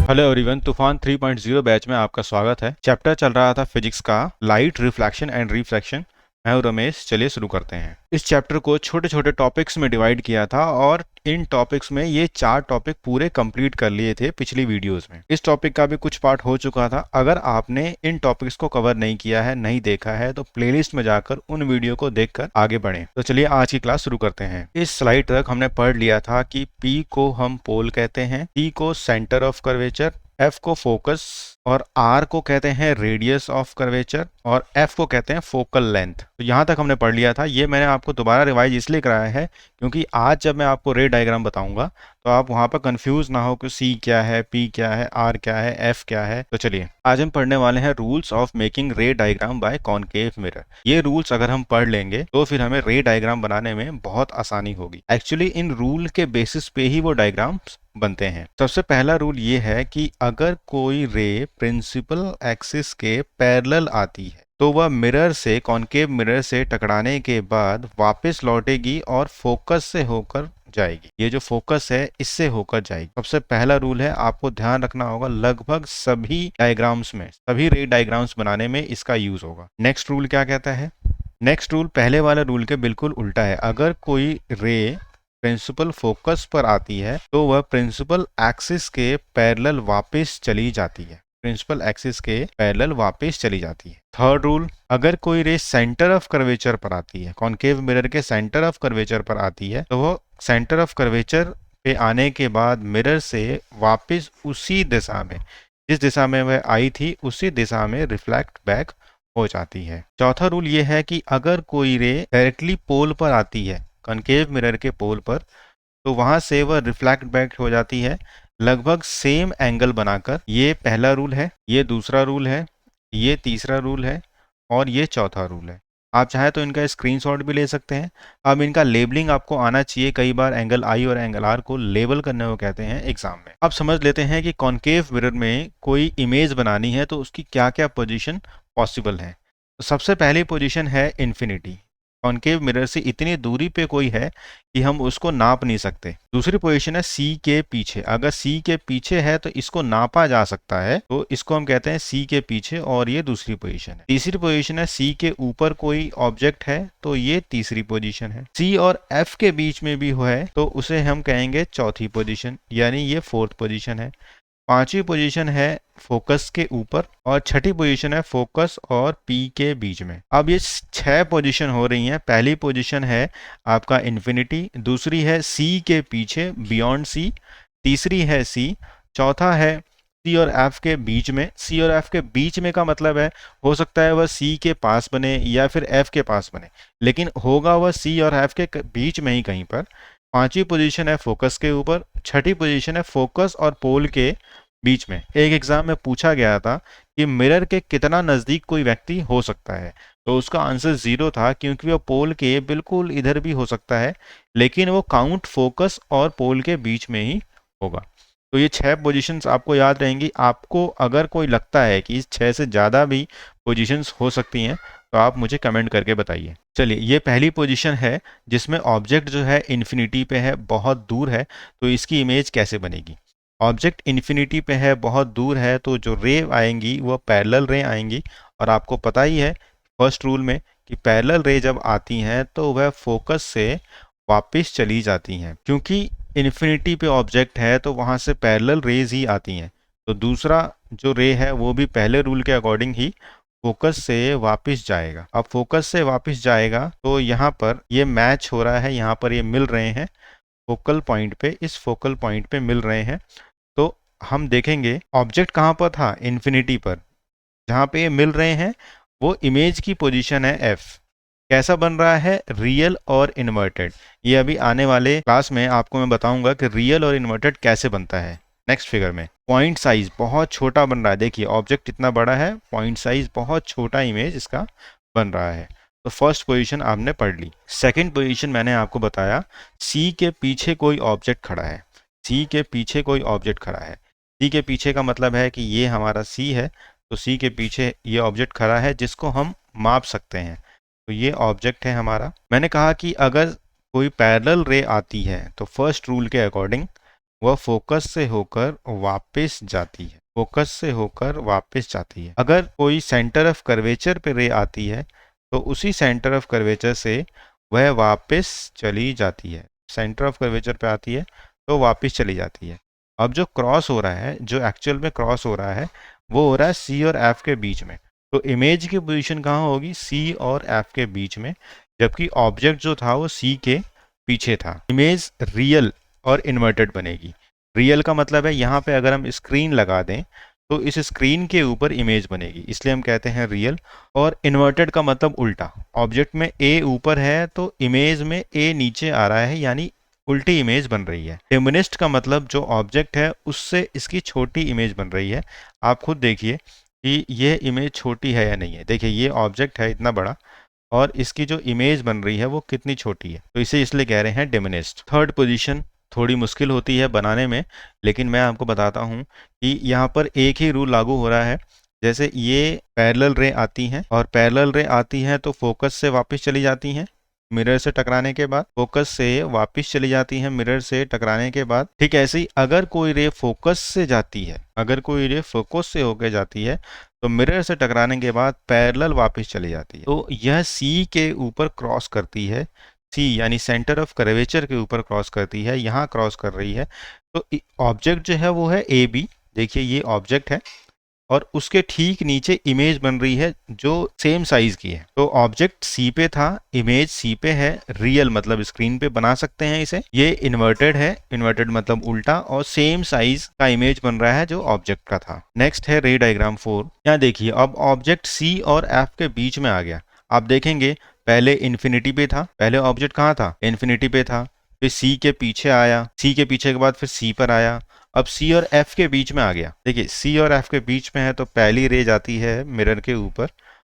Hello everyone, तूफान 3.0 batch में आपका स्वागत है। चैप्टर चल रहा था फिजिक्स का लाइट रिफ्लेक्शन एंड रिफ्लेक्शन। मैं हूं रमेश। चलिए शुरू करते हैं। इस चैप्टर को छोटे छोटे टॉपिक्स में डिवाइड किया था और इन टॉपिक्स में ये 4 टॉपिक पूरे कंप्लीट कर लिए थे पिछली वीडियोस में। इस टॉपिक का भी कुछ पार्ट हो चुका था। अगर आपने इन टॉपिक्स को कवर नहीं किया है, नहीं देखा है, तो प्लेलिस्ट में जाकर उन वीडियो को देखकर आगे बढ़ें। तो चलिए आज की क्लास शुरू करते हैं। इस स्लाइड तक हमने पढ़ लिया था कि P को हम पोल कहते हैं, T को सेंटर ऑफ कर्वेचर, F को फोकस और R को कहते हैं रेडियस ऑफ कर्वेचर और F को कहते हैं फोकल लेंथ। तो यहाँ तक हमने पढ़ लिया था। ये मैंने आपको दोबारा रिवाइज इसलिए कराया है क्योंकि आज जब मैं आपको रे डायग्राम बताऊंगा तो आप वहाँ पर कंफ्यूज ना हो कि C क्या है, P क्या है, R क्या है, F क्या है। तो चलिए आज हम पढ़ने वाले हैं rules of making ray diagram by concave mirror. ये रूल्स अगर हम पढ़ लेंगे तो फिर हमें रे डायग्राम बनाने में बहुत आसानी होगी। एक्चुअली इन रूल के बेसिस पे ही वो डायग्राम्स बनते हैं। सबसे पहला रूल ये है कि अगर कोई रे प्रिंसिपल एक्सिस के पैरेलल आती है तो वह मिरर से, कॉनकेव मिरर से टकराने के बाद वापस लौटेगी और फोकस से होकर जाएगी। ये जो फोकस है इससे होकर जाएगी। सबसे पहला रूल है, आपको ध्यान रखना होगा, लगभग सभी डायग्राम्स में, सभी रे डायग्राम्स बनाने में इसका यूज होगा। नेक्स्ट रूल क्या कहता है? नेक्स्ट रूल पहले वाले रूल के बिल्कुल उल्टा है। अगर कोई रे प्रिंसिपल फोकस पर आती है तो वह प्रिंसिपल एक्सिस के पैरेलल वापस चली जाती है। प्रिंसिपल एक्सिस के पैरेलल वापस चली जाती है। थर्ड रूल, अगर कोई रे सेंटर ऑफ कर्वेचर पर आती है, कॉनकेव मिरर के सेंटर ऑफ कर्वेचर पर आती है, तो वह सेंटर ऑफ कर्वेचर पे आने के बाद मिरर से वापस उसी दिशा में, जिस दिशा में वह आई थी, उसी दिशा में रिफ्लेक्ट बैक हो जाती है। चौथा रूल ये है कि अगर कोई रे डायरेक्टली पोल पर आती है, कॉनकेव मिरर के पोल पर, तो वहां से वह रिफ्लेक्ट बैक हो जाती है लगभग सेम एंगल बनाकर। ये पहला रूल है, ये दूसरा रूल है, ये तीसरा रूल है और ये चौथा रूल है। आप चाहे तो इनका स्क्रीनशॉट भी ले सकते हैं। अब इनका लेबलिंग आपको आना चाहिए। कई बार एंगल आई और एंगल आर को लेबल करने को कहते हैं एग्जाम में। अब समझ लेते हैं कि कॉनकेव मिरर में कोई इमेज बनानी है तो उसकी क्या क्या पोजीशन पॉसिबल है। तो सबसे पहली पोजीशन है इन्फिनिटी। कॉनकेव मिरर से इतनी दूरी पे कोई है कि हम उसको नाप नहीं सकते। दूसरी पोजीशन है सी के पीछे। अगर सी के पीछे है तो इसको नापा जा सकता है, तो इसको हम कहते हैं सी के पीछे, और ये दूसरी पोजीशन है। तीसरी पोजीशन है सी के ऊपर कोई ऑब्जेक्ट है, तो ये तीसरी पोजीशन है। सी और एफ के बीच में भी है तो उसे हम कहेंगे चौथी पोजीशन, यानी ये फोर्थ पोजीशन है। पांचवी पोजीशन है फोकस के ऊपर और छठी पोजीशन है फोकस और पी के बीच में। अब ये 6 पोजीशन हो रही हैं। पहली पोजीशन है आपका इन्फिनिटी, दूसरी है सी के पीछे बियॉन्ड सी, तीसरी है सी, चौथा है सी और एफ के बीच में। सी और एफ के बीच में का मतलब है हो सकता है वह सी के पास बने या फिर एफ के पास बने, लेकिन होगा वह सी और एफ के बीच में ही कहीं पर। पांचवी पोजीशन है फोकस के ऊपर, छठी पोजीशन है फोकस और पोल के बीच में। एक एग्जाम में पूछा गया था कि मिरर के कितना नजदीक कोई व्यक्ति हो सकता है, तो उसका आंसर 0 था, क्योंकि वो पोल के बिल्कुल इधर भी हो सकता है, लेकिन वो काउंट फोकस और पोल के बीच में ही होगा। तो ये 6 पोजीशंस आपको याद रहेंगी। आपको अगर कोई लगता है कि इस 6 से ज़्यादा भी पोजीशंस हो सकती हैं तो आप मुझे कमेंट करके बताइए। चलिए, ये पहली पोजीशन है जिसमें ऑब्जेक्ट जो है इन्फिनिटी पे है, बहुत दूर है, तो इसकी इमेज कैसे बनेगी? ऑब्जेक्ट इन्फिनिटी पे है, बहुत दूर है, तो जो रे आएंगी वो पैरेलल रे आएंगी। और आपको पता ही है फर्स्ट रूल में कि पैरेलल रे जब आती हैं तो वह फोकस से वापस चली जाती हैं। क्योंकि इन्फिनिटी पे ऑब्जेक्ट है तो वहाँ से पैरेलल रेज ही आती हैं। तो दूसरा जो रे है वो भी पहले रूल के अकॉर्डिंग ही फोकस से वापस जाएगा। अब फोकस से वापस जाएगा तो यहाँ पर ये मैच हो रहा है, यहाँ पर ये मिल रहे हैं फोकल पॉइंट पे, इस फोकल पॉइंट पे मिल रहे हैं। तो हम देखेंगे ऑब्जेक्ट कहाँ पर था, इन्फिनिटी पर, जहाँ पे ये मिल रहे हैं वो इमेज की पोजीशन है एफ। कैसा बन रहा है, रियल और इन्वर्टेड। ये अभी आने वाले क्लास में आपको मैं बताऊंगा कि रियल और इन्वर्टेड कैसे बनता है नेक्स्ट फिगर में। पॉइंट साइज बहुत छोटा बन रहा है। देखिए ऑब्जेक्ट इतना बड़ा है, पॉइंट साइज बहुत छोटा इमेज इसका बन रहा है। तो फर्स्ट पोजीशन आपने पढ़ ली। सेकंड पोजीशन मैंने आपको बताया, सी के पीछे कोई ऑब्जेक्ट खड़ा है। सी के पीछे कोई ऑब्जेक्ट खड़ा है। सी के पीछे का मतलब है कि ये हमारा सी है, तो सी के पीछे ये ऑब्जेक्ट खड़ा है जिसको हम माप सकते हैं। तो ये ऑब्जेक्ट है हमारा। मैंने कहा कि अगर कोई पैरेलल रे आती है तो फर्स्ट रूल के अकॉर्डिंग वह फोकस से होकर वापस जाती है, फोकस से होकर वापस जाती है। अगर कोई सेंटर ऑफ कर्वेचर पे रे आती है तो उसी सेंटर ऑफ कर्वेचर से वह वापस चली जाती है। सेंटर ऑफ कर्वेचर पे आती है तो वापस चली जाती है। अब जो क्रॉस हो रहा है, जो एक्चुअल में क्रॉस हो रहा है, वो हो रहा है सी और एफ के बीच में। तो इमेज की पोजीशन कहाँ होगी? सी और एफ के बीच में, जबकि ऑब्जेक्ट जो था वो सी के पीछे था। इमेज रियल और इन्वर्टेड बनेगी। रियल का मतलब है यहाँ पे अगर हम स्क्रीन लगा दें तो इस स्क्रीन के ऊपर इमेज बनेगी, इसलिए हम कहते हैं रियल। और इन्वर्टेड का मतलब उल्टा। ऑब्जेक्ट में ए ऊपर है तो इमेज में ए नीचे आ रहा है, यानी उल्टी इमेज बन रही है। डिमिनिस्ड का मतलब जो ऑब्जेक्ट है उससे इसकी छोटी इमेज बन रही है। आप खुद देखिए कि यह इमेज छोटी है या नहीं है। देखिए ये ऑब्जेक्ट है इतना बड़ा और इसकी जो इमेज बन रही है वो कितनी छोटी है, तो इसे इसलिए कह रहे हैं डिमिनिस्ड। थर्ड पोजीशन थोड़ी मुश्किल होती है बनाने में, लेकिन मैं आपको बताता हूँ कि यहाँ पर एक ही रूल लागू हो रहा है। जैसे ये पैरेलल रे आती हैं और पैरेलल रे आती हैं तो फोकस से वापस चली जाती हैं मिरर से टकराने के बाद, फोकस से वापस चली जाती हैं मिरर से टकराने के बाद। ठीक ऐसे ही अगर कोई रे फोकस से जाती है, अगर कोई रे फोकस से होकर जाती है तो मिरर से टकराने के बाद पैरेलल वापस चली जाती है। तो यह सी के ऊपर क्रॉस करती है, सी यानी सेंटर ऑफ कर्वेचर के ऊपर क्रॉस करती है, यहाँ क्रॉस कर रही है। तो ऑब्जेक्ट जो है वो है ए बी। देखिए ये ऑब्जेक्ट है और उसके ठीक नीचे इमेज बन रही है जो सेम साइज की है। तो ऑब्जेक्ट सी पे था, इमेज सी पे है, रियल मतलब स्क्रीन पे बना सकते हैं इसे। ये इन्वर्टेड है, इन्वर्टेड मतलब उल्टा, और सेम साइज का इमेज बन रहा है जो ऑब्जेक्ट का था। नेक्स्ट है रे डायग्राम 4। यहाँ देखिए अब ऑब्जेक्ट सी और एफ के बीच में आ गया। आप देखेंगे पहले इन्फिनिटी पे था, पहले ऑब्जेक्ट कहाँ था? इन्फिनिटी पे था, फिर सी के पीछे आया, सी के पीछे के बाद फिर सी पर आया, अब सी और एफ के बीच में आ गया। देखिए सी और एफ के बीच में है तो पहली रे जाती है मिरर के ऊपर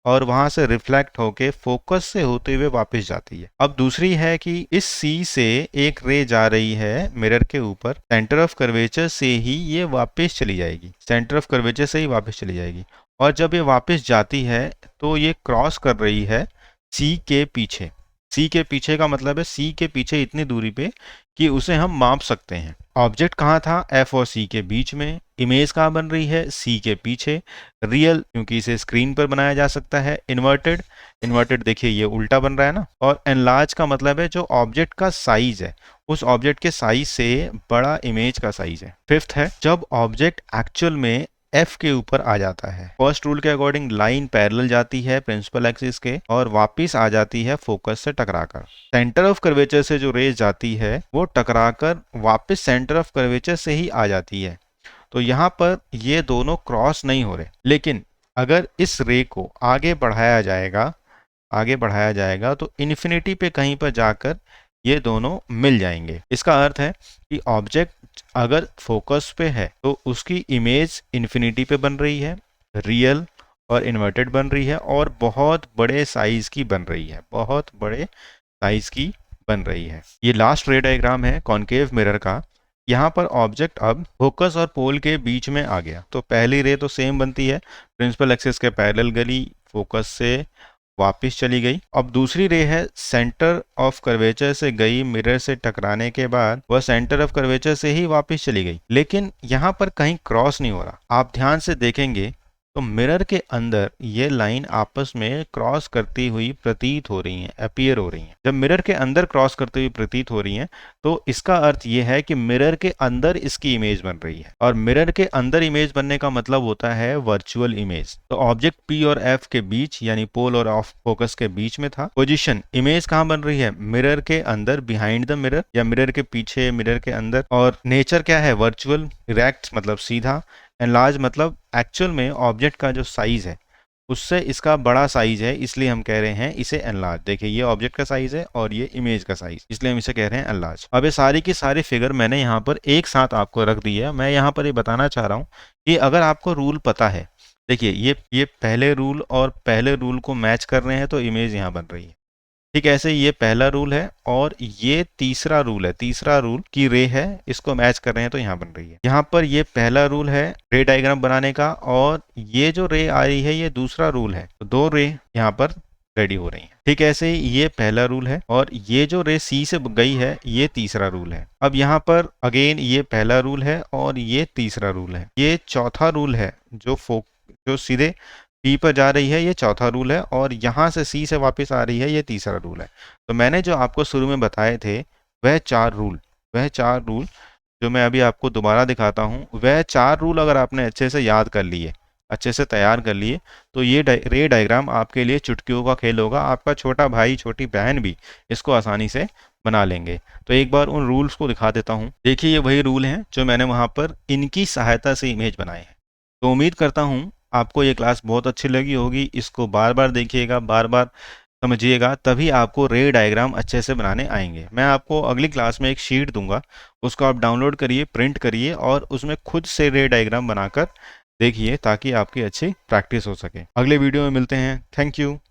और वहां से रिफ्लेक्ट होके फोकस से होते हुए वापस जाती है। अब दूसरी है कि इस सी से एक रे जा रही है मिरर के ऊपर, सेंटर ऑफ कर्वेचर से ही ये वापस चली जाएगी, सेंटर ऑफ कर्वेचर से ही वापस चली जाएगी। और जब ये वापस जाती है तो ये क्रॉस कर रही है सी के पीछे। सी के पीछे का मतलब है सी के पीछे इतनी दूरी पे कि उसे हम माप सकते हैं। ऑब्जेक्ट कहाँ था? एफ और सी के बीच में। इमेज कहाँ बन रही है? सी के पीछे। रियल क्योंकि इसे स्क्रीन पर बनाया जा सकता है। इन्वर्टेड, इन्वर्टेड देखिए ये उल्टा बन रहा है ना। और एनलार्ज का मतलब है जो ऑब्जेक्ट का साइज है उस ऑब्जेक्ट के साइज से बड़ा इमेज का साइज है। फिफ्थ है जब ऑब्जेक्ट एक्चुअल में एफ के ऊपर आ जाता है। फर्स्ट रूल के अकॉर्डिंग लाइन पैरेलल जाती है प्रिंसिपल एक्सिस के और वापस आ जाती है फोकस से टकराकर। सेंटर ऑफ कर्वेचर से जो रेज जाती है वो टकराकर वापस सेंटर ऑफ कर्वेचर से ही आ जाती है। तो यहाँ पर ये दोनों क्रॉस नहीं हो रहे, लेकिन अगर इस रे को आगे बढ़ाया जाएगा, आगे बढ़ाया जाएगा तो इन्फिनिटी पे कहीं पर जाकर ये दोनों मिल जाएंगे। इसका अर्थ है कि ऑब्जेक्ट अगर फोकस पे है तो उसकी इमेज इन्फिनिटी पे बन रही है, रियल और इन्वर्टेड बन रही है और बहुत बड़े साइज की बन रही है, बहुत बड़े साइज की बन रही है। ये लास्ट रे डायग्राम है कॉन्केव मिरर का। यहाँ पर ऑब्जेक्ट अब फोकस और पोल के बीच में आ गया। तो पहली रे तो सेम बनती है, प्रिंसिपल एक्सिस के पैरेलल गली, फोकस से वापस चली गई। अब दूसरी रे है सेंटर ऑफ कर्वेचर से गई, मिरर से टकराने के बाद वह सेंटर ऑफ कर्वेचर से ही वापस चली गई, लेकिन यहाँ पर कहीं क्रॉस नहीं हो रहा। आप ध्यान से देखेंगे तो मिरर के अंदर ये लाइन आपस में क्रॉस करती हुई प्रतीत हो रही हैं, अपीयर हो रही हैं। जब मिरर के अंदर क्रॉस करती हुई प्रतीत हो रही हैं तो इसका अर्थ ये है कि मिरर के अंदर इसकी इमेज बन रही है, और मिरर के अंदर इमेज बनने का मतलब होता है वर्चुअल इमेज। तो ऑब्जेक्ट पी और एफ के बीच यानी पोल और ऑफ फोकस के बीच में था। पोजिशन, इमेज कहाँ बन रही है? मिरर के अंदर, बिहाइंड द मिरर या मिरर के पीछे, मिरर के अंदर। और नेचर क्या है? वर्चुअल। इरेक्ट मतलब सीधा। एनलार्ज मतलब एक्चुअल में ऑब्जेक्ट का जो साइज है उससे इसका बड़ा साइज है, इसलिए हम कह रहे हैं इसे एनलार्ज। देखिए ये ऑब्जेक्ट का साइज है और ये इमेज का साइज, इसलिए हम इसे कह रहे हैं एनलार्ज। अब ये सारी की सारी फिगर मैंने यहाँ पर एक साथ आपको रख दी है। मैं यहाँ पर ये बताना चाह रहा हूँ कि अगर आपको रूल पता है, देखिए ये पहले रूल और पहले रूल को मैच कर रहे हैं तो इमेज यहाँ बन रही है। ठीक ऐसे ये पहला रूल है और ये तीसरा रूल है, तीसरा रूल की रे है, इसको मैच कर रहे हैं तो यहाँ बन रही है। यहाँ पर ये पहला रूल है रे डायग्राम बनाने का और ये जो रे आ रही है ये दूसरा रूल है। तो दो रे यहाँ पर रेडी हो रही हैं। ठीक ऐसे ही ये पहला रूल है और ये जो रे सी से गई है ये तीसरा रूल है। अब यहाँ पर अगेन ये पहला रूल है और ये तीसरा रूल है। ये चौथा रूल है जो सीधे पी पर जा रही है, ये चौथा रूल है, और यहाँ से सी से वापस आ रही है, ये तीसरा रूल है। तो मैंने जो आपको शुरू में बताए थे वह चार रूल जो मैं अभी आपको दोबारा दिखाता हूँ, वह चार रूल अगर आपने अच्छे से याद कर लिए, अच्छे से तैयार कर लिए, तो ये रे डायग्राम आपके लिए चुटकियों का खेल होगा। आपका छोटा भाई छोटी बहन भी इसको आसानी से बना लेंगे। तो एक बार उन रूल्स को दिखा देता हूँ। देखिए ये वही रूल हैं जो मैंने वहाँ पर इनकी सहायता से इमेज बनाए हैं। तो उम्मीद करता हूँ आपको ये क्लास बहुत अच्छी लगी होगी। इसको बार बार देखिएगा, बार बार समझिएगा, तभी आपको रे डायग्राम अच्छे से बनाने आएंगे। मैं आपको अगली क्लास में एक शीट दूंगा, उसको आप डाउनलोड करिए, प्रिंट करिए और उसमें खुद से रे डायग्राम बनाकर देखिए ताकि आपकी अच्छी प्रैक्टिस हो सके। अगले वीडियो में मिलते हैं। Thank you.